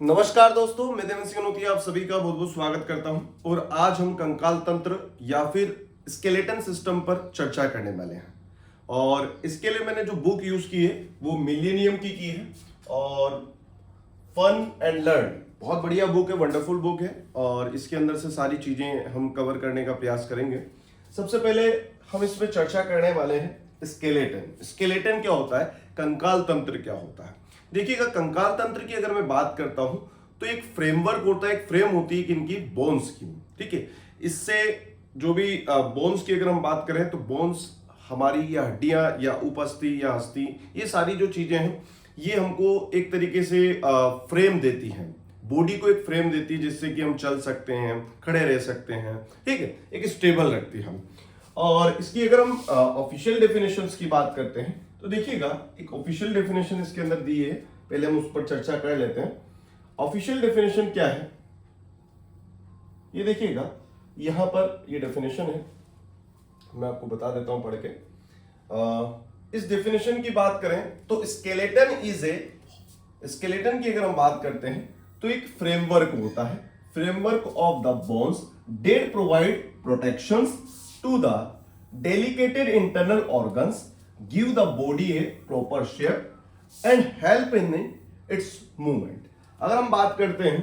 नमस्कार दोस्तों, मैं देवेंद्र सिंह नोतिया आप सभी का बहुत बहुत स्वागत करता हूं। और आज हम कंकाल तंत्र या फिर स्केलेटन सिस्टम पर चर्चा करने वाले हैं। और इसके लिए मैंने जो बुक यूज की है वो मिलेनियम की है। और फन एंड लर्न बहुत बढ़िया बुक है, वंडरफुल बुक है। और इसके अंदर से सारी चीजें हम कवर करने का प्रयास करेंगे। सबसे पहले हम इसमें चर्चा करने वाले हैं स्केलेटन। स्केलेटन क्या होता है, कंकाल तंत्र क्या होता है। देखिएगा, कंकाल तंत्र की अगर मैं बात करता हूं तो एक फ्रेमवर्क होता है, एक फ्रेम होती है किनकी, बोन्स की। ठीक है, इससे जो भी बोन्स की अगर हम बात करें तो बोन्स हमारी या हड्डियां या उपस्थि या अस्थि, ये सारी जो चीजें हैं ये हमको एक तरीके से फ्रेम देती हैं, बॉडी को एक फ्रेम देती है जिससे कि हम चल सकते हैं, खड़े रह सकते हैं। ठीक है, एक स्टेबल रखती है हम। और इसकी अगर हम ऑफिशियल डेफिनेशंस की बात करते हैं तो देखिएगा, एक ऑफिशियल डेफिनेशन इसके अंदर दी है, पहले हम उस पर चर्चा कर लेते हैं। ऑफिशियल डेफिनेशन क्या है ये देखिएगा, यहां पर ये डेफिनेशन है, मैं आपको बता देता हूं पढ़ के। इस डेफिनेशन की बात करें तो स्केलेटन की अगर हम बात करते हैं तो एक फ्रेमवर्क होता है, framework of the bones that provide protections to the delicate internal organs, give the body a proper shape and help in its movement. अगर हम बात करते हैं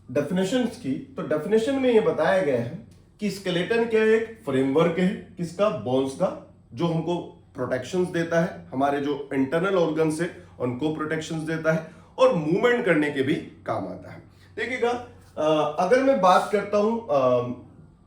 डेफिनेशंस की तो डेफिनेशन में यह बताया गया है कि स्केलेटन क्या एक फ्रेमवर्क है, किसका, बोन्स का, जो हमको प्रोटेक्शंस देता है, हमारे जो इंटरनल ऑर्गन्स है उनको प्रोटेक्शंस देता है और मूवमेंट करने के भी काम आता है। देखिएगा, अगर मैं बात करता हूं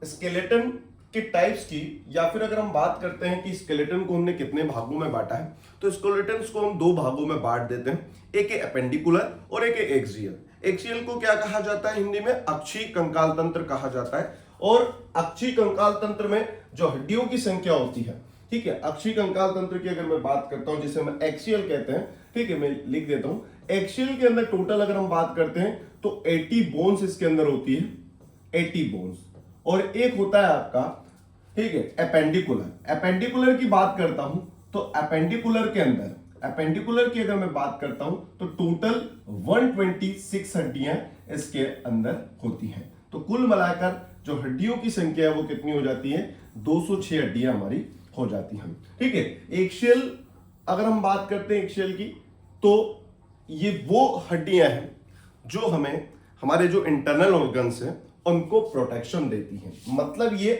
स्केलेटन के टाइप्स की, या फिर अगर हम बात करते हैं कि स्केलेटन को हमने कितने भागों में बांटा है, तो स्केलेटन को हम दो भागों में बांट देते हैं, एक है एपेंडिकुलर और एक है एक्सियल। एक्सियल को क्या कहा जाता है हिंदी में, अक्षीय कंकाल तंत्र कहा जाता है। और अक्षीय कंकाल तंत्र में जो हड्डियों की संख्या होती है, ठीक है, अक्षीय कंकाल तंत्र की अगर मैं बात करता हूं जिसे हम एक्सियल कहते हैं, ठीक है, मैं लिख देता हूं। एक्सियल के अंदर टोटल अगर हम बात करते हैं तो 80 बोन्स इसके अंदर होती है, 80 बोन्स। और एक होता है आपका, ठीक है, एपेंडिकुलर। एपेंडिकुलर की बात करता हूं तो एपेंडिकुलर के अंदर, एपेंडिकुलर की अगर मैं बात करता हूं तो टोटल 126 हड्डियां इसके अंदर होती हैं। तो कुल मिलाकर जो हड्डियों की संख्या है वो कितनी हो जाती है, 206 हड्डियां हमारी हो जाती हैं। ठीक है, एक्सियल अगर हम बात करते हैं एक्सियल की, तो ये वो हड्डियां हैं जो हमें हमारे जो इंटरनल ऑर्गन्स हैं उनको प्रोटेक्शन देती हैं। मतलब ये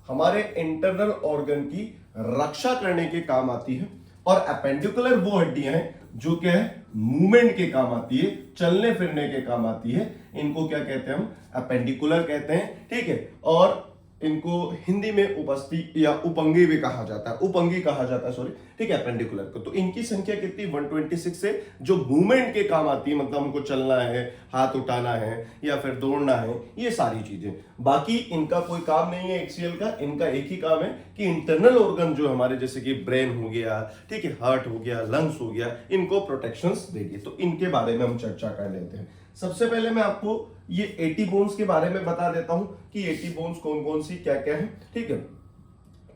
हमारे इंटरनल ऑर्गन की रक्षा करने के काम आती है। और एपेंडिकुलर वो हड्डियां हैं जो क्या है, मूवमेंट के काम आती है, चलने फिरने के काम आती है। इनको क्या कहते हैं, हम एपेंडिकुलर कहते हैं। ठीक है, और इनको हिंदी में उपस्थि या उपंगी भी कहा जाता है, उपंगी कहा जाता है, सॉरी, ठीक है, एपेंडिकुलर को। तो इनकी संख्या कितनी, 126 से, जो मूवमेंट के काम आती है, मतलब हमको चलना है, हाथ उठाना है या फिर दौड़ना है, ये सारी चीजें। बाकी इनका कोई काम नहीं है एक्सियल का, इनका एक ही काम है कि इंटरनल ऑर्गन जो हमारे, जैसे कि ब्रेन हो गया, ठीक है, हार्ट हो गया, लंग्स हो गया, इनको प्रोटेक्शंस देगी। तो इनके बारे में हम चर्चा कर लेते हैं। सबसे पहले मैं आपको ये 80 बोन्स के बारे में बता देता हूं कि 80 बोन्स कौन कौन सी क्या क्या है। ठीक है,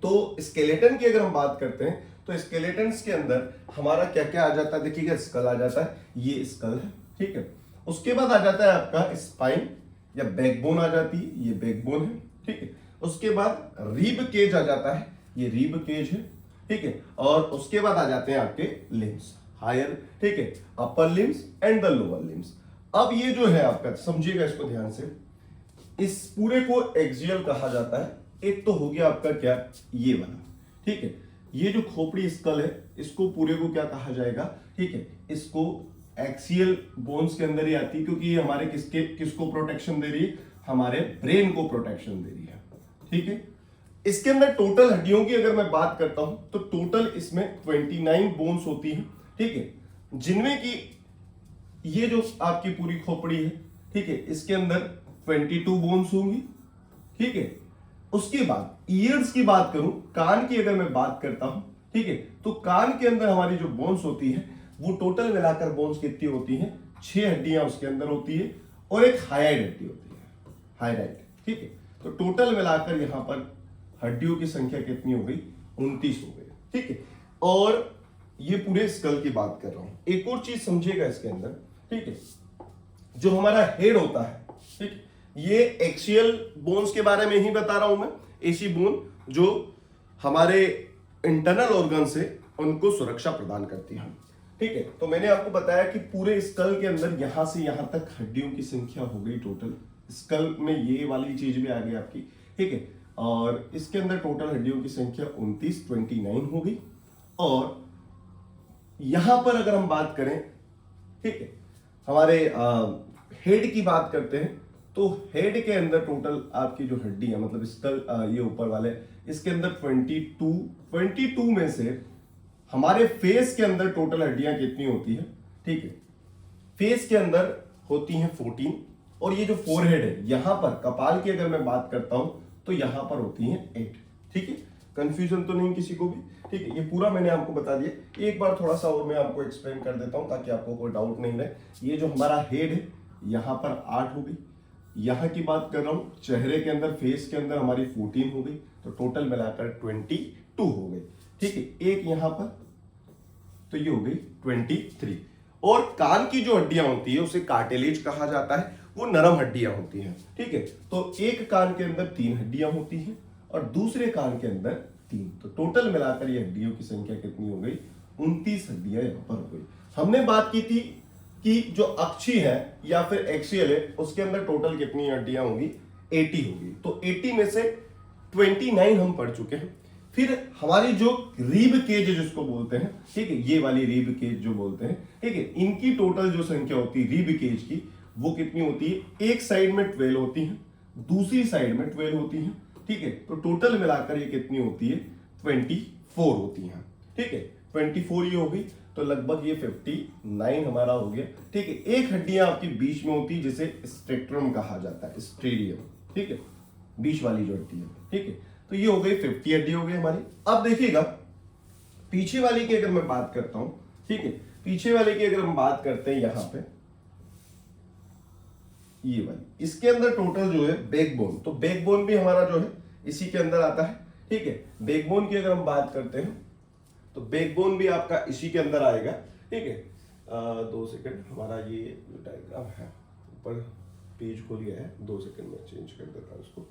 तो स्केलेटन की अगर हम बात करते हैं तो स्केलेटन के अंदर हमारा क्या क्या आ जाता है, देखिएगा, स्कल आ जाता है, ये स्कल है। ठीक है, उसके बाद आ जाता है आपका स्पाइन या बैकबोन आ जाती है, ये बैकबोन है। ठीक है, उसके बाद रिब केज आ जाता है, ये रिब केज है। ठीक है, और उसके बाद आ जाते हैं आपके लिम्स, हायर, ठीक है, upper limbs and the lower limbs. अब ये जो है आपका, समझिएगा इसको ध्यान से, इस पूरे को एक्सियल कहा जाता है। एक तो हो गया आपका क्या, ये वाला, ठीक है, ये जो खोपड़ी स्कल है इसको पूरे को क्या कहा जाएगा, ठीक है, इसको एक्सियल बोन्स के अंदर ही आती है, क्योंकि ये हमारे किसको प्रोटेक्शन दे रही है, हमारे ब्रेन को प्रोटेक्शन दे रही है। ठीक है, इसके अंदर टोटल हड्डियों की अगर मैं बात करता हूं तो टोटल इसमें 29 बोन्स होती है। ठीक है, जिनमें की ये जो आपकी पूरी खोपड़ी है, ठीक है, इसके अंदर 22 बोन्स होंगी। ठीक है, उसके बाद ईयर्स की बात करूं, कान की अगर मैं बात करता हूं, ठीक है, तो कान के अंदर हमारी जो बोन्स होती है वो टोटल मिलाकर बोन्स कितनी होती हैं, 6 हड्डियां उसके अंदर होती है और एक हाइड हड्डी होती है, हाइड। ठीक है, तो टोटल मिलाकर यहां पर हड्डियों की संख्या कितनी हो गई, 29 हो गई। ठीक है, और ये पूरे स्कल की बात कर रहा हूं। एक और चीज समझिएगा इसके अंदर, ठीक है, जो हमारा हेड होता है, ठीक, ये एक्सियल बोन्स के बारे में ही बता रहा हूं मैं। ऐसी बोन जो हमारे इंटरनल ऑर्गन से उनको सुरक्षा प्रदान करती है, ठीक है। तो मैंने आपको बताया कि पूरे स्कल के अंदर यहां से यहां तक हड्डियों की संख्या हो गई टोटल। स्कल में ये वाली चीज भी आ गई आपकी, ठीक है। और इसके अंदर टोटल हड्डियों की संख्या 29 हो गई। और यहां पर अगर हम बात करें, ठीक है, हमारे हेड की बात करते हैं, तो हेड के अंदर टोटल आपकी जो हड्डी है, मतलब स्कल, ये ऊपर वाले, इसके अंदर 22 में से हमारे फेस के अंदर टोटल हड्डियां कितनी होती है, ठीक है। फेस के अंदर होती हैं 14, और ये जो फोरहेड है, यहां पर कपाल की अगर मैं बात करता हूं तो यहां पर होती हैं 8, ठीक है। कंफ्यूजन तो नहीं किसी को भी, ठीक है। ये पूरा मैंने आपको बता दिया। एक बार थोड़ा सा और मैं आपको एक्सप्लेन कर देता हूं ताकि आपको कोई डाउट नहीं रहे। ये जो हमारा हेड है, यहां पर 8 हो गई। यहां की बात कर रहा हूं, चेहरे के अंदर, फेस के अंदर हमारी 14 हो गई, तो टोटल मिलाकर 22 हो गई, ठीक है। एक यहां पर, तो ये हो गई 23। और कान की जो हड्डियां होती है उसे कार्टिलेज कहा जाता है, वो नरम हड्डियां होती हैं, ठीक है। तो एक कान के अंदर 3 हड्डियां होती हैं और दूसरे कान के अंदर 3, तो टोटल मिलाकर ये हड्डियों की संख्या कितनी हो गई, 29 हड्डियां यहां पर हो गई। हमने बात की थी कि जो अक्षी है या फिर एक्सियल है, उसके अंदर टोटल कितनी हड्डियां होंगी, 80 होगी। तो 80 में से 29 हम पढ़ चुके हैं। फिर हमारी जो रीब केज जिसको बोलते हैं, ठीक है, ये वाली रीब केज जो बोलते हैं, ठीक है, इनकी टोटल जो संख्या होती है रीब केज की, वो कितनी होती है, एक साइड में 12 होती है, दूसरी साइड में 12 होती है, ठीक है। तो टोटल मिलाकर ये कितनी होती है, 24 होती है, ठीक है। 24 ये हो गई, तो लगभग ये 59 हमारा हो गया, ठीक है। एक हड्डियां आपकी बीच में होती है जिसे स्ट्रेक्ट्रम कहा जाता है, स्टेडियम, ठीक है, बीच वाली जो हड्डी है, ठीक है। तो ये हो गई 50 हड्डी हो गई हमारी। अब देखिएगा पीछे वाली की अगर मैं बात करता हूं, ठीक है, पीछे वाले की अगर हम बात करते हैं, यहां पे ये वाली, इसके अंदर टोटल जो है बैकबोन, तो बैकबोन भी हमारा जो है इसी के अंदर आता है, ठीक है। बैकबोन की अगर हम बात करते हैं तो बैकबोन भी आपका इसी के अंदर आएगा, ठीक है। 2 सेकंड, हमारा ये जो डायग्राम है ऊपर पेज खोल गया है, 2 सेकंड में चेंज कर देता हूं उसको।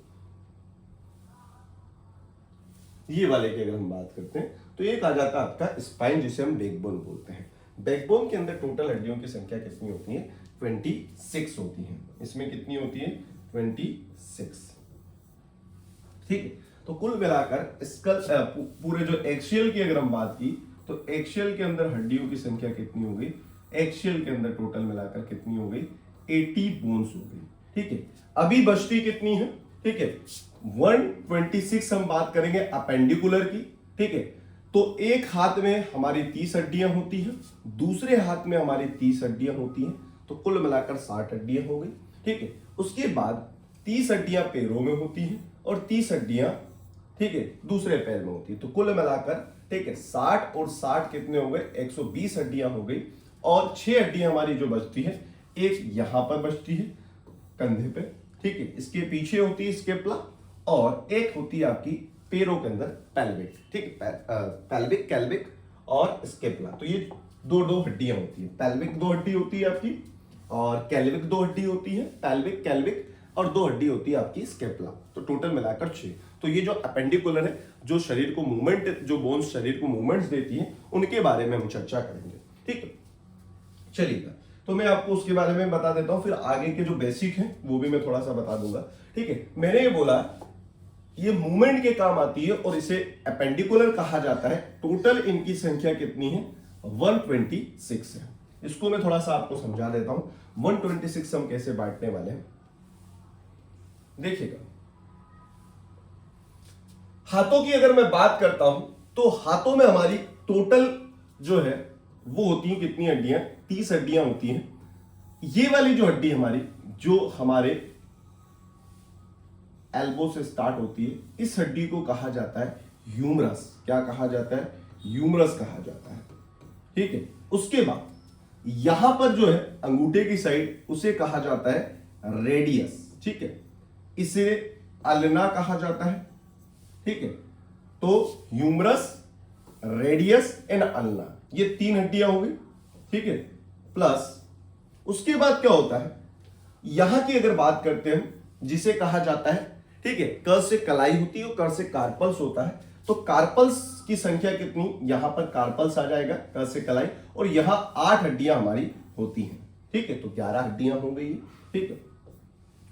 ये वाले की अगर हम बात करते हैं तो एक आ जाता है आपका स्पाइन, जिसे हम बैकबोन बोलते हैं। बैकबोन के अंदर टोटल हड्डियों की संख्या कितनी होती है, 26 होती है। इसमें कितनी होती है, 26, ठीक है। तो कुल मिलाकर स्कल, पूरे जो एक्सियल की अगर हम बात की तो एक्सियल के अंदर हड्डियों की संख्या कितनी हो गई, एक्सियल के अंदर टोटल मिलाकर कितनी हो गई, 80 बोन्स हो गई, ठीक है। अभी बचती कितनी है, ठीक है, 126 हम बात करेंगे अपेंडिकुलर की, ठीक है। तो एक हाथ में हमारी 30 हड्डियां होती हैं, दूसरे हाथ में हमारी 30 हड्डियां होती हैं, तो कुल मिलाकर 60 हड्डियां हो गई, ठीक है। उसके बाद 30 हड्डियां पैरों में होती हैं और 30 हड्डियां, ठीक है, दूसरे पैर में होती है, तो कुल मिलाकर, ठीक है, 60 और 60 कितने हो गए, 120 हड्डियां हो गई। और 6 हड्डियां हमारी जो बचती है, एक यहां पर बचती है कंधे पे, ठीक है, इसके पीछे होती है स्केपुला, और एक होती है आपकी पैरों के अंदर पेल्विक, ठीक है, पेल्विक, कैल्विक और स्केपुला। तो ये दो हड्डियां होती है, पेल्विक 2 हड्डी होती है आपकी और कैल्विक 2 हड्डी होती है, पेल्विक, कैल्विक, और 2 हड्डी होती है आपकी स्केपुला। तो टोटल मिलाकर 6। तो ये जो अपेंडिकुलर है, जो शरीर को मूवमेंट, जो बोन्स शरीर को मूवमेंट्स देती है, उनके बारे में हम चर्चा करेंगे, ठीक है। चलिएगा, तो मैं आपको उसके बारे में बता देता हूं, फिर आगे के जो बेसिक है वो भी मैं थोड़ा सा बता दूंगा, ठीक है। मैंने ये बोला ये मूवमेंट के काम आती है और इसे अपेंडिकुलर कहा जाता है। टोटल इनकी संख्या कितनी है, 126 है। इसको मैं थोड़ा सा आपको समझा देता हूं, 126 हम कैसे बांटने वाले हैं। देखिएगा, हाथों की अगर मैं बात करता हूं तो हाथों में हमारी टोटल जो है वो होती है कितनी हड्डियां, 30 हड्डियां होती हैं। ये वाली जो हड्डी हमारी, जो हमारे एल्बो से स्टार्ट होती है, इस हड्डी को कहा जाता है ह्यूमरस। क्या कहा जाता है, ह्यूमरस कहा जाता है, ठीक है। उसके बाद यहां पर जो है अंगूठे की साइड, उसे कहा जाता है रेडियस, ठीक है, इसे अल्ना कहा जाता है, ठीक है। तो ह्यूमरस, रेडियस एंड अल्ना, ये 3 हड्डियां हो गई, ठीक है, प्लस उसके बाद क्या होता है, यहां की अगर बात करते हैं जिसे कहा जाता है, ठीक है, क से कलाई होती है और कर से कार्पल्स होता है। तो कार्पल्स की संख्या कितनी, यहां पर कार्पल्स आ जाएगा क से कलाई, और यहां 8 हड्डियां हमारी होती हैं, ठीक है, तो 11 हड्डियां हो गई, ठीक है।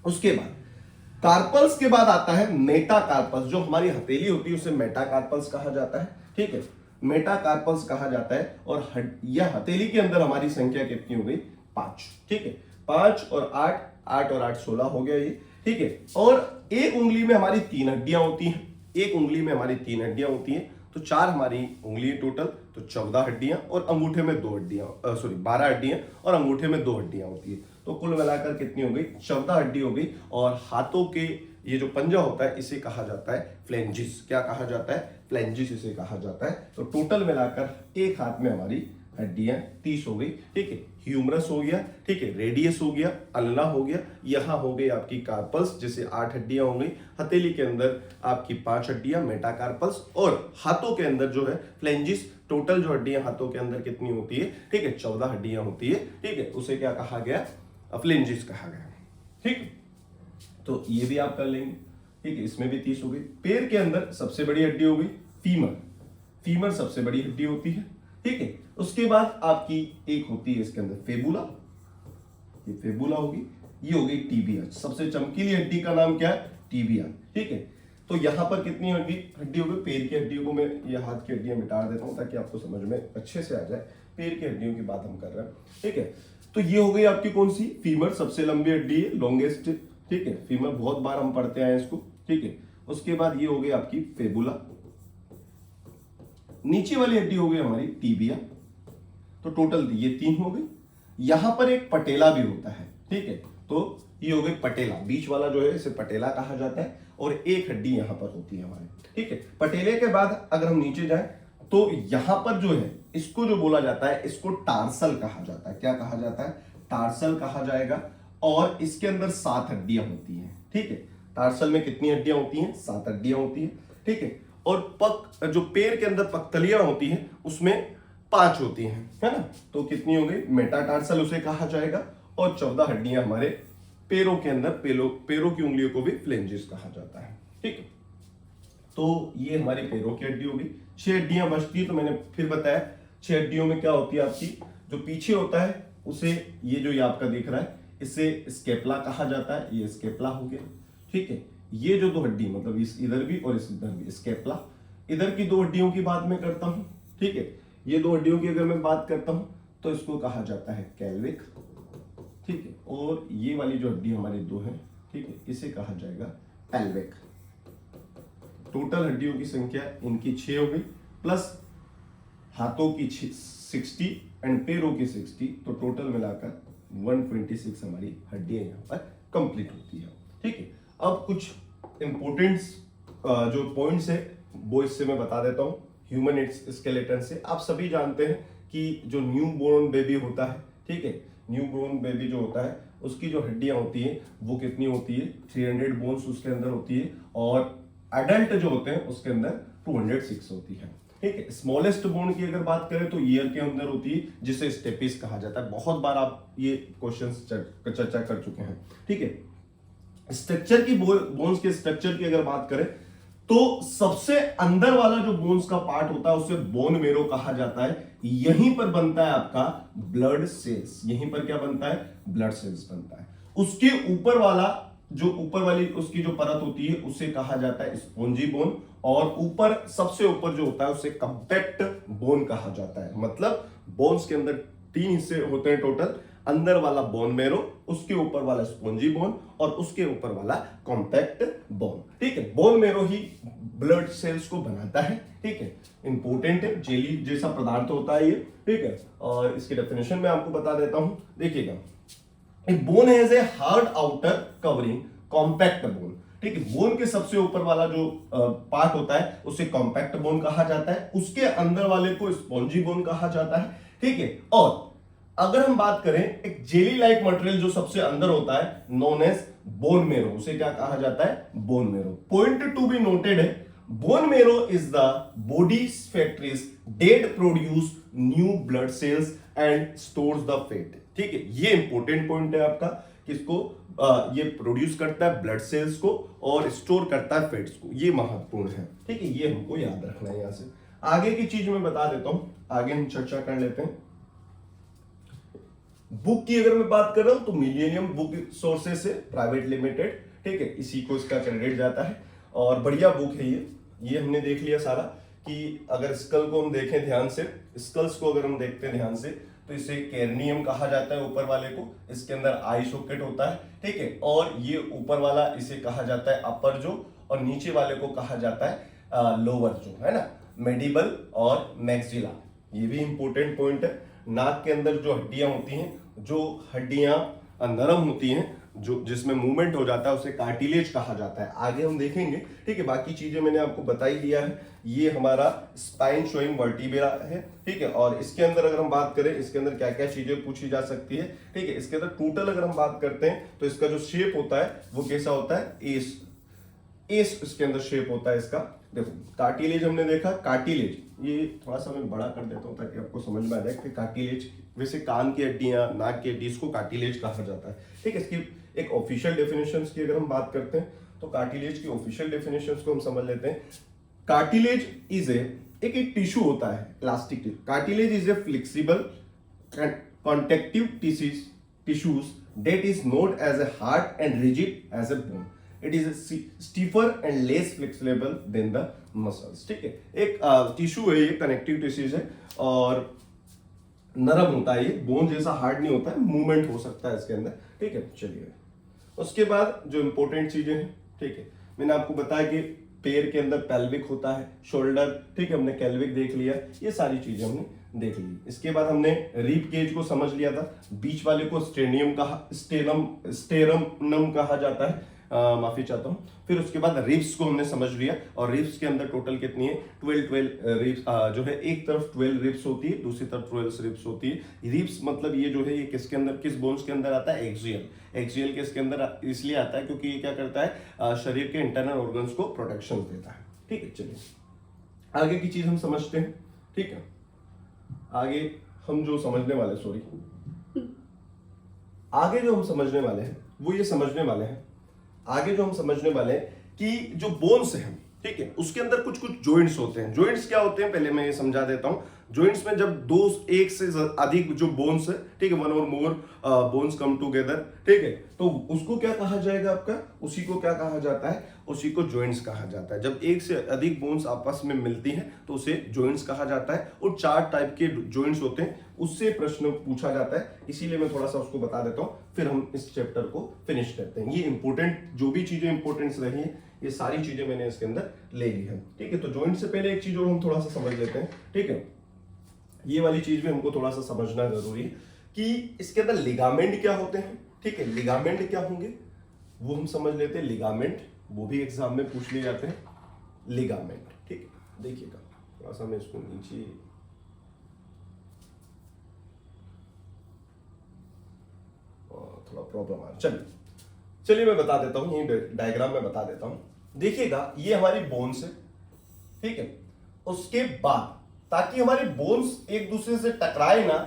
उसके बाद कार्पल्स के बाद आता है मेटाकार्पल्स, जो हमारी हथेली होती है उसे मेटाकार्पल्स कहा जाता है, ठीक है, मेटाकार्पल्स कहा जाता है। और यह हथेली के अंदर हमारी संख्या कितनी हो गई, 5, ठीक है, 5 और 8, 8 और 8 16 हो गया ये, ठीक है। और एक उंगली में हमारी 3 हड्डियां होती हैं, एक उंगली में हमारी 3 हड्डियां होती हैं, तो 4 हमारी उंगली टोटल, तो 14 हड्डियां, और अंगूठे में 2 हड्डियां, 12 हड्डियां, और अंगूठे में 2 हड्डियां होती है, तो कुल मिलाकर कितनी हो गई, 14 हड्डी हो गई। और हाथों के ये जो पंजा होता है इसे कहा जाता है फ्लेंजिस, क्या कहा जाता है, फ्लेंजिस इसे कहा जाता है। तो टोटल मिलाकर एक हाथ में हमारी हड्डियां 30 हो गई, ठीक है। ह्यूमरस हो गया, ठीक है, रेडियस हो गया, अल्ना हो गया, यहां हो गई आपकी कार्पल्स जिसे 8 हड्डियां हो गई, हथेली के अंदर आपकी 5 हड्डियां मेटाकार्पल्स, और हाथों के अंदर जो है फ्लेंजिस। टोटल जो हड्डियां हाथों के अंदर कितनी होती है, ठीक है, 14 हड्डियां होती है, ठीक है, उसे क्या कहा गया, फ्लेंजिस कहा गया, ठीक है। तो ये भी आप कर लेंगे, ठीक है, इसमें भी 30 हो गई। पैर के अंदर सबसे बड़ी हड्डी हो गई फीमर, फीमर सबसे बड़ी हड्डी होती है, ठीक है। उसके बाद आपकी एक होती है इसके अंदर फेबुला, ये फेबुला होगी, ये हो गई टीबिया, सबसे चमकीली हड्डी का नाम क्या है, टीबिया, ठीक है। तो यहां पर कितनी हड्डी हो गई, पैर की हड्डियों को मैं ये हाथ की हड्डियां मिटा देता हूं ताकि आपको समझ में अच्छे से आ जाए, पैर की हड्डियों की बात हम कर रहे हैं, ठीक है। तो ये हो गई आपकी कौन सी, फीमर, सबसे लंबी हड्डी है, लॉन्गेस्ट, ठीक है, फीमर बहुत बार हम पढ़ते आए इसको, ठीक है। उसके बाद ये हो गई आपकी फेबुला, नीचे वाली हड्डी हो गई हमारी टीबिया, तो टोटल ये 3 हो गई। यहां पर एक पटेला भी होता है, ठीक है, तो ये हो गई पटेला, बीच वाला जो है इसे पटेला कहा जाता है, और एक हड्डी यहां पर होती है हमारे, ठीक है। पटेले के बाद अगर हम नीचे जाएं तो यहां पर जो है इसको जो बोला जाता है, इसको टार्सल कहा जाता है, क्या कहा जाता है, टार्सल कहा जाएगा। और इसके अंदर 7 हड्डियां होती हैं, ठीक है, टार्सल में कितनी हड्डियां होती हैं, 7 हड्डियां होती हैं, ठीक है। और पग, जो पैर के अंदर पगतलियां होती हैं उसमें 5 होती हैं, है ना, तो कितनी हो गई, मेटाटार्सल उसे कहा जाएगा। और 14 हड्डियां हमारे पैरों के अंदर, पैरों की उंगलियों को भी फ्लेंजिस कहा जाता है, ठीक है। तो ये हमारी पैरों की हड्डी होगी। 6 हड्डियां बचती है, तो मैंने फिर बताया 6 हड्डियों में क्या होती है आपकी, जो पीछे होता है उसे, ये जो ये आपका दिख रहा है इसे स्केपला कहा जाता है, ये स्केपला हो गया, ठीक है। ये जो 2 हड्डी, मतलब इस इधर भी और इस इधर भी स्केपला, इधर की 2 हड्डियों की बात मैं करता हूं, ठीक है। ये 2 हड्डियों की अगर मैं बात करता हूं तो इसको कहा जाता है कैल्विक, ठीक है। और ये वाली जो हड्डी हमारी 2 है, ठीक है, इसे कहा जाएगा पेल्विक। टोटल हड्डियों की संख्या इनकी 6 हो गई, प्लस हाथों की 60 एंड पैरों की 60, तो टोटल मिलाकर 126 हमारी हड्डियां यहां पर कंप्लीट होती है, ठीक है। अब कुछ इंपोर्टेंट जो पॉइंट्स है वो इससे मैं बता देता हूं, ह्यूमन स्केलेटन से। आप सभी जानते हैं कि जो न्यू बोर्न बेबी होता है, ठीक है, न्यू बोर्न बेबी जो होता है उसकी जो हड्डियां होती है वो कितनी होती है, 300 बोन्स उसके अंदर होती है, और एडल्ट जो होते हैं उसके अंदर 206 होती है, ठीक है। स्मॉलेस्ट बोन की अगर बात करें तो ईयर के अंदर होती है, जिसे स्टेपिस कहा जाता है। बहुत बार आप ये क्वेश्चंस चर्चा कर चुके हैं, ठीक है। स्ट्रक्चर की, बोन्स के स्ट्रक्चर की अगर बात करें तो सबसे अंदर वाला जो बोन्स का पार्ट होता है उसे बोन मेरो कहा जाता है। यहीं पर बनता है आपका ब्लड सेल्स, यहीं पर क्या बनता है, ब्लड सेल्स बनता है। उसके ऊपर वाला, जो ऊपर वाली उसकी जो परत होती है उसे कहा जाता है स्पॉन्जी बोन, और ऊपर सबसे ऊपर जो होता है उसे कॉम्पैक्ट बोन कहा जाता है। मतलब बोन्स के अंदर 3 हिस्से होते हैं टोटल, अंदर वाला बोन मेरो, उसके ऊपर वाला स्पॉन्जी बोन, और उसके ऊपर वाला कॉम्पैक्ट बोन, ठीक है। बोन मेरो ही ब्लड सेल्स को बनाता है, ठीक है, इंपॉर्टेंट है, जेली जैसा पदार्थ होता है ये, ठीक है। और इसकी डेफिनेशन मैं आपको बता देता हूं, देखिएगा, एक bone has a hard outer covering compact bone, ठीक है। बोन के सबसे ऊपर वाला जो पार्ट होता है उसे कॉम्पैक्ट बोन कहा जाता है, उसके अंदर वाले को स्पॉन्जी बोन कहा जाता है, ठीक है। और अगर हम बात करें एक जेली लाइक मटेरियल जो सबसे अंदर होता है, नोन एज बोन मेरो, उसे क्या कहा जाता है, bone marrow. Point to be noted है, bone marrow is the body's factories that produce new blood cells and stores the fat. ठीक है, ये इंपॉर्टेंट पॉइंट है आपका, किसको ये प्रोड्यूस करता है ब्लड सेल्स को और स्टोर करता है फैट्स को, ये महत्वपूर्ण है। ठीक है, ये हमको याद रखना है। यहां से आगे की चीज मैं बता देता हूं, आगे हम चर्चा कर लेते हैं। बुक की अगर मैं बात कर रहा हूं तो मिलेनियम बुक सोर्सेस से प्राइवेट लिमिटेड, ठीक है, इसी को इसका क्रेडिट जाता है और बढ़िया बुक है ये हमने देख लिया सारा कि अगर स्कल को हम देखें ध्यान से, स्कल्स को अगर हम देखते हैं ध्यान से तो इसे कैरनियम कहा जाता है ऊपर वाले को, इसके अंदर आई सॉकेट होता है। ठीक है, और ये ऊपर वाला इसे कहा जाता है अपर जो, और नीचे वाले को कहा जाता है लोअर जो, है ना, मेडिबल और मैक्सिला। ये भी इंपॉर्टेंट पॉइंट है। नाक के अंदर जो हड्डियां होती हैं, जो हड्डियां नरम होती हैं, जो जिसमें मूवमेंट हो जाता है, उसे कार्टिलेज कहा जाता है। आगे हम देखेंगे। ठीक है, बाकी चीजें मैंने आपको बता ही दिया है। ये हमारा स्पाइन शोइंग वर्टिब्रा है। ठीक है, और इसके अंदर अगर हम बात करें, इसके अंदर क्या क्या चीजें पूछी जा सकती है। ठीक है, इसके अंदर टोटल अगर हम बात करते हैं तो इसका जो शेप होता है वो कैसा होता है, एस इसके अंदर शेप होता है इसका। देखो कार्टिलेज हमने देखा, कार्टिलेज ये थोड़ा सा मैं बड़ा कर देता हूं ताकि आपको समझ में आ जाए कि कार्टिलेज, वैसे कान की हड्डियां, नाक की हड्डी, इसको कार्टिलेज कहा जाता है। ठीक है, इसकी एक ऑफिशियल डेफिनेशंस की अगर हम बात करते हैं तो कार्टिलेज की ऑफिशियल डेफिनेशंस को हम समझ लेते हैं। कार्टिलेज इज एक टिश्यू होता है, elastic tissue. Cartilage is a flexible connective tissues that is not as a hard and rigid as a bone. It is stiffer and less flexible than the muscles. ठीक है, एक tissue है, ये connective tissues है और नरम होता है, ये बोन जैसा हार्ड नहीं होता है, मूवमेंट हो सकता है इसके अंदर। ठीक है, चलिए उसके बाद जो इंपॉर्टेंट चीजें हैं। ठीक है, मैंने आपको बताया कि पैर के अंदर पेल्विक होता है, शोल्डर, ठीक है, हमने कैल्विक देख लिया, ये सारी चीजें हमने देख ली। इसके बाद हमने रिब केज को समझ लिया था, बीच वाले को स्टेरनम कहा जाता है, माफी चाहता हूं। फिर उसके बाद रिब्स को हमने समझ लिया और रिब्स के अंदर टोटल कितनी है, 12 रिब्स जो है, एक तरफ 12 रिब्स होती है, दूसरी तरफ 12 रिब्स होती है। रिब्स मतलब ये जो है, ये किसके अंदर, किस बोन्स के अंदर आता है, एक्सियल। एक्सियल किसके अंदर इसलिए आता है क्योंकि ये क्या करता है, शरीर के इंटरनल ऑर्गन्स को प्रोटेक्शन देता है। ठीक है, चलिए आगे की चीज हम समझते हैं। ठीक है, आगे हम जो समझने वाले, आगे जो हम समझने वाले हैं वो ये समझने वाले हैं, आगे जो हम समझने वाले हैं कि जो बोन्स हैं, ठीक है, उसके अंदर कुछ कुछ जॉइंट्स होते हैं। जॉइंट्स क्या होते हैं पहले मैं ये समझा देता हूं। जॉइंट्स में जब दो, एक से अधिक जो बोन्स है, ठीक है, वन और मोर बोन्स कम टुगेदर, ठीक है, तो उसको क्या कहा जाएगा आपका, उसी को क्या कहा जाता है, उसी को जॉइंट्स कहा जाता है। जब एक से अधिक बोन्स आपस में मिलती हैं तो उसे जॉइंट्स कहा जाता है। और 4 टाइप के जॉइंट्स होते हैं, उससे प्रश्न पूछा जाता है, इसीलिए मैं थोड़ा सा उसको बता देता हूं, फिर हम इस चैप्टर को फिनिश करते हैं। ये इंपॉर्टेंट, जो भी चीजें इंपॉर्टेंस रही है, ये सारी चीजें मैंने इसके अंदर ले ली है। ठीक है, तो जॉइंट से पहले एक चीज और हम थोड़ा सा समझ लेते हैं। ठीक है, ये वाली चीज भी हमको थोड़ा सा समझना जरूरी है कि इसके अंदर लिगामेंट क्या होते हैं। ठीक है, लिगामेंट क्या होंगे वो हम समझ लेते हैं। लिगामेंट वो भी एग्जाम में पूछ लिए जाते हैं, लिगामेंट। ठीक है, देखिएगा थोड़ा सा मैं इसको नीचे, थोड़ा प्रॉब्लम आ रहा है। चलिए मैं बता देता हूं, ये डायग्राम में बता देता हूं। देखिएगा ये हमारी बोन्स है, ठीक है, उसके बाद ताकि हमारे बोन्स एक दूसरे से टकराए ना,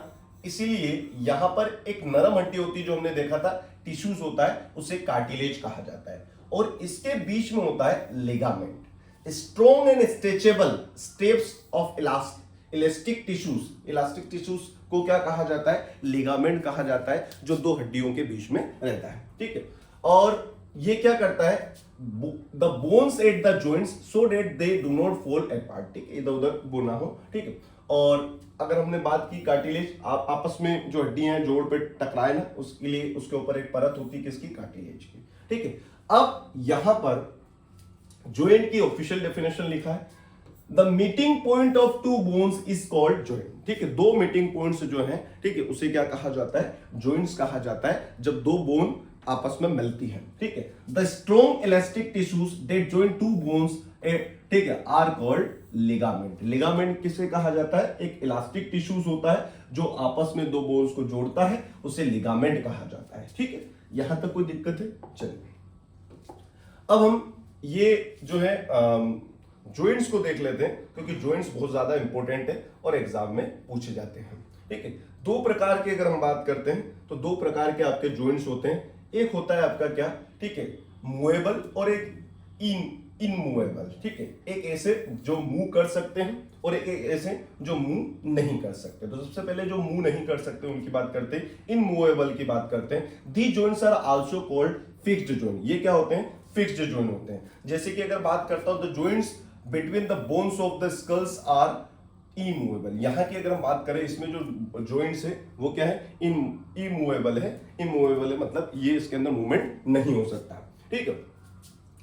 इसीलिए यहां पर एक नरम हड्डी होती है जो हमने देखा था, टिश्यूज होता है, उसे कार्टिलेज कहा जाता है, और इसके बीच में होता है ligament. Strong and stretchable steps of elastic tissues. Elastic tissues को क्या कहा जाता है, लिगामेंट कहा जाता है, जो दो हड्डियों के बीच में रहता है। ठीक है, और ये क्या करता है, the bones at the joints so that they do not fall apart. ठीक है, इधर उधर वो ना हो। ठीक है, और अगर हमने बात की कार्टिलेज, आपस में जो हड्डियां हैं जोड़ पे टकराए ना, उसके लिए उसके ऊपर एक परत होती है किसकी, कार्टिलेज की। ठीक है, अब यहां पर जॉइंट की ऑफिशियल डेफिनेशन लिखा है, the meeting point of two bones is called joint. ठीक है, दो मीटिंग पॉइंट्स जो हैं, ठीक है, उसे क्या कहा जाता है, जॉइंट्स कहा जाता है, जब दो बोन आपस में मिलती है। ठीक है, the strong elastic tissues that join two bones, ठीक है, आर कॉल्ड लिगामेंट। लिगामेंट किसे कहा जाता है, एक इलास्टिक टिश्यूज होता है जो आपस में दो बोन्स को जोड़ता है, उसे लिगामेंट कहा जाता है। ठीक है, यहां तक कोई दिक्कत है? चलिए अब हम ये जो है जॉइंट्स को देख लेते हैं, क्योंकि जॉइंट्स बहुत ज्यादा इंपॉर्टेंट है और एग्जाम में पूछे जाते हैं। ठीक है, दो प्रकार के अगर हम बात करते हैं तो दो प्रकार के आपके जॉइंट्स होते हैं। एक होता है आपका क्या, ठीक है, मूवेबल और एक इनमूवेबल। ठीक है, एक ऐसे जो मूव कर सकते हैं और एक ऐसे जो मूव नहीं कर सकते। तो सबसे पहले जो मूव नहीं कर सकते उनकी बात करते हैं, इनमूवेबल की बात करते हैं। The joints are also called fixed joint. ये क्या होते हैं, फिक्स्ड जॉइंट होते हैं। जैसे कि अगर बात करता हूं the joints between the bones of the skulls are immovable. यहां की अगर हम बात करें, इसमें जो जॉइंट्स है वो क्या है, इमूवेबल है। इमूवेबल है मतलब ये इसके अंदर मूवमेंट नहीं हो सकता। ठीक है,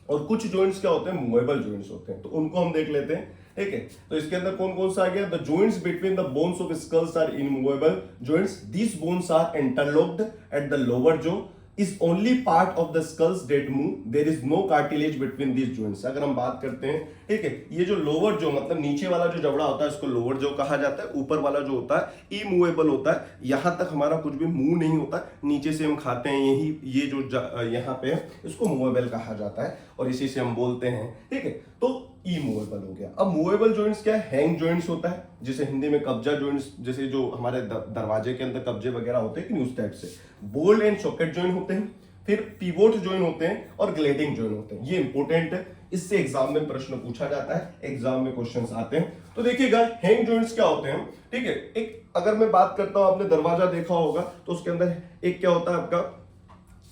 और कुछ जॉइंट्स क्या होते हैं, मूवेबल जॉइंट्स होते हैं, तो उनको हम देख लेते हैं। ठीक है, तो इसके अंदर कौन कौन सा आ गया, the joints between the bones of skulls are immovable joints. These bones are interlocked at the lower jaw is only part of the skulls that move. There is no cartilage between these joints. अगर हम बात करते हैं, ठीक है, ये जो lower जो मतलब नीचे वाला जो जबड़ा होता है इसको लोअर जो कहा जाता है, ऊपर वाला जो होता है इमूवेबल होता है। यहां तक हमारा कुछ भी मूव नहीं होता, नीचे से हम खाते हैं, यही ये जो यहाँ पे है इसको मूवेबल कहा जाता है और इसी से हम बोलते हैं। ठीक है, तो इमूवेबल हो गया। अब मूवेबल जॉइंट्स क्या है, हैंग जॉइंट्स होता है, जिसे हिंदी में कब्जा जॉइंट्स, जैसे जो हमारे दरवाजे के अंदर कब्जे वगैरह होते हैं कि उस टाइप से। बोल्ड एंड सॉकेट जॉइंट होते हैं, फिर पिवोट जॉइंट होते हैं और ग्लेडिंग जॉइंट होते हैं। ये इंपॉर्टेंट है, इससे एग्जाम में प्रश्न पूछा जाता है, एग्जाम में क्वेश्चंस आते हैं। तो देखिएगा हैंग जॉइंट्स क्या होते हैं। ठीक है, एक अगर मैं बात करता हूं, आपने दरवाजा देखा होगा तो उसके अंदर एक क्या होता है, आपका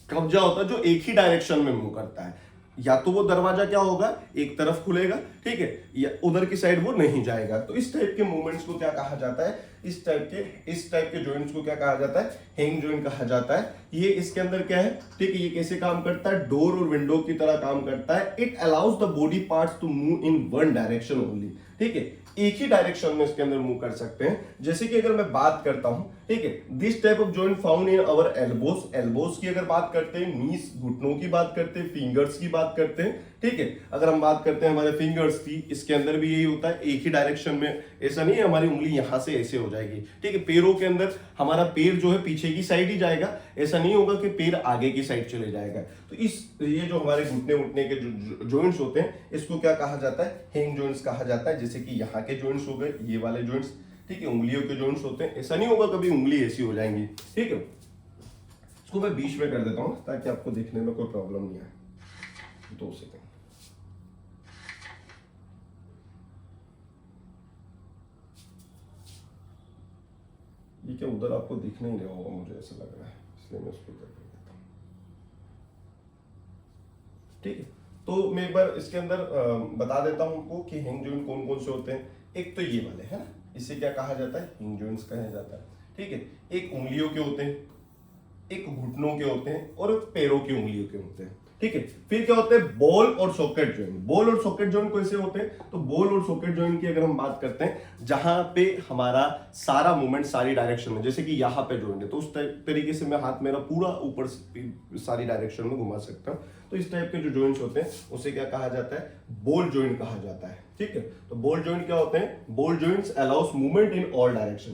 कब्जा होता है जो एक ही डायरेक्शन में मूव करता है। या तो वो दरवाजा क्या होगा, एक तरफ खुलेगा, ठीक है, या उधर की साइड वो नहीं जाएगा। तो इस टाइप के मूवमेंट्स को क्या कहा जाता है, इस टाइप के जॉइंट्स को क्या कहा जाता है, हैंग जॉइंट कहा जाता है। ये इसके अंदर क्या है, ठीक है, ये कैसे काम करता है, डोर और विंडो की तरह काम करता है। It allows the body parts to move in one direction only. ठीक है, एक ही डायरेक्शन में इसके अंदर मूव कर सकते हैं। जैसे कि अगर मैं बात करता हूं, ठीक है, this type of joint found in our elbows. Elbows की अगर बात करते हैं, नीस घुटनों की बात करते हैं, फिंगर्स की बात करते हैं। ठीक है, अगर हम बात करते हैं हमारे फिंगर्स की, इसके अंदर भी यही होता है, एक ही डायरेक्शन में। ऐसा नहीं है हमारी उंगली यहां से ऐसे हो जाएगी। ठीक है, पैरों के अंदर हमारा पैर जो है पीछे की साइड ही जाएगा, ऐसा नहीं होगा कि पैर आगे की साइड चले जाएगा। तो ये जो हमारे घुटने उठने के जो जॉइंट्स होते हैं, इसको क्या कहा जाता है, हैंग जॉइंट्स कहा जाता है। जैसे कि यहाँ के जॉइंट्स हो गए, ये वाले जॉइंट्स, ठीक है, उंगलियों के जॉइंट्स होते हैं। ऐसा नहीं होगा कभी उंगली ऐसी हो जाएंगी। ठीक है, इसको मैं बीच में कर देता हूं ताकि आपको देखने में कोई प्रॉब्लम नहीं आए। 2 सेकंड। ये क्या उधर आपको दिख नहीं रहा होगा, मुझे ऐसा लग रहा है, इसलिए मैं उसको कर देता हूं। ठीक है, तो मैं एक बार इसके अंदर बता देता हूं आपको कि हैंग जॉइंट कौन कौन से होते हैं। एक तो ये वाले है ना, इसे क्या कहा जाता है, हैंग जॉइंट्स कहा जाता है। ठीक है, एक उंगलियों के होते हैं, एक घुटनों के होते हैं और पैरों की उंगलियों के होते हैं। ठीक है, फिर क्या होते हैं, बॉल और सॉकेट जॉइंट। बॉल और सॉकेट जॉइंट कैसे होते हैं, तो बॉल और सॉकेट जॉइंट की अगर हम बात करते हैं, जहां पे हमारा सारा मूवमेंट सारी डायरेक्शन में, जैसे कि यहाँ पे जॉइंट है तो उस तरीके से मैं हाथ मेरा पूरा ऊपर सारी डायरेक्शन में घुमा सकता हूं। तो इस टाइप के जो जॉइंट्स होते हैं उसे क्या कहा जाता है, बॉल जॉइंट कहा जाता है। ठीक है, तो बॉल जॉइंट क्या होते हैं, ball joints allow us movement in all direction.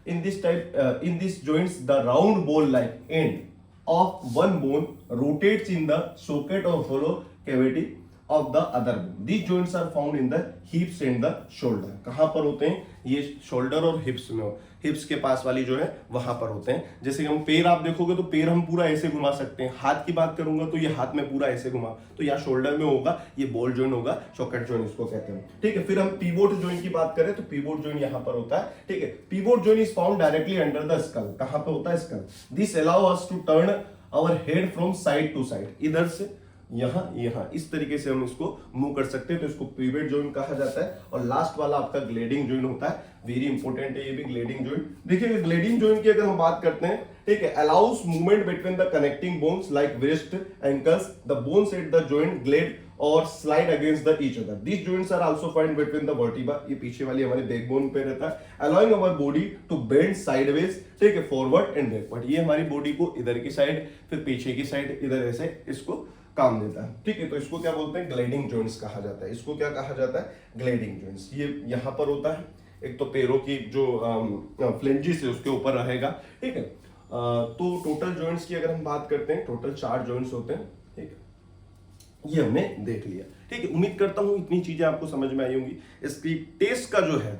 In this joints, the round ball-like end of one bone rotates in the socket or hollow cavity of the other bone. These joints are found in the hips and the shoulder. कहाँ पर होते हैं, ये shoulder और हिप्स में, हिप्स के पास वाली जो है वहां पर होते हैं। जैसे कि हम पैर आप देखोगे तो पैर हम पूरा ऐसे घुमा सकते हैं। हाथ की बात करूंगा तो ये हाथ में पूरा ऐसे घुमा, तो यहाँ शोल्डर में होगा, ये बॉल जॉइंट होगा, सॉकेट जॉइंट इसको कहते हैं। ठीक है, फिर हम पिवोट जॉइंट की बात करें तो पिवोट जॉइंट यहाँ पर होता है। ठीक है, pivot joint is found directly under the skull. कहाँ पे होता है, skull. This allow us to turn our head from side to side, इधर से यहाँ इस तरीके से हम इसको मूव कर सकते हैं, तो इसको पिवोट जॉइंट कहा जाता है। और लास्ट वाला आपका ग्लेडिंग जॉइंट होता है, वेरी इंपॉर्टेंट है ये भी, ग्लेडिंग जॉइंट। देखिए ग्लेडिंग जॉइंट की अगर हम बात करते हैं, ठीक है, allow us movement between the connecting bones like wrist, ankles, the bones at the joint glide और slide against the each other. These joints are also found between the vertebra. ये पीछे वाली हमारे बैकबोन पे रहता है, allowing our body to bend sideways, ठीक है, forward and backward. ये हमारी बॉडी को इधर की साइड फिर पीछे की साइड इधर ऐसे इसको काम देता है। ठीक है, तो इसको क्या बोलते हैं, ग्लाइडिंग जॉइंट्स कहा जाता है। इसको क्या कहा जाता है, ग्लाइडिंग जॉइंट्स। ये यहाँ पर होता है, एक तो पैरों की जो फ्लेंजिस है उसके ऊपर रहेगा। ठीक है, तो टोटल जॉइंट्स की अगर हम बात करते हैं, टोटल 4 जॉइंट्स होते हैं। ठीक है, ये हमने देख लिया। ठीक है, उम्मीद करता हूं इतनी चीजें आपको समझ में आई होंगी। इसकी टेस्ट का जो है,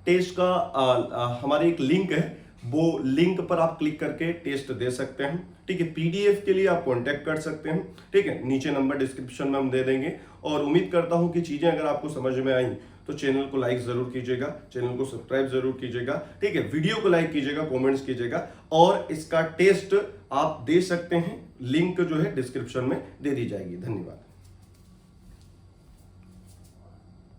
टेस्ट का हमारे एक लिंक है, वो लिंक पर आप क्लिक करके टेस्ट दे सकते हैं। ठीक है, पीडीएफ के लिए आप कांटेक्ट कर सकते हैं। ठीक है, नीचे नंबर डिस्क्रिप्शन में हम दे देंगे। और उम्मीद करता हूं कि चीजें अगर आपको समझ में आई तो चैनल को लाइक जरूर कीजिएगा, चैनल को सब्सक्राइब जरूर कीजिएगा। ठीक है, वीडियो को लाइक कीजिएगा, कमेंट्स कीजिएगा और इसका टेस्ट आप दे सकते हैं। लिंक जो है डिस्क्रिप्शन में दे दी जाएगी। धन्यवाद।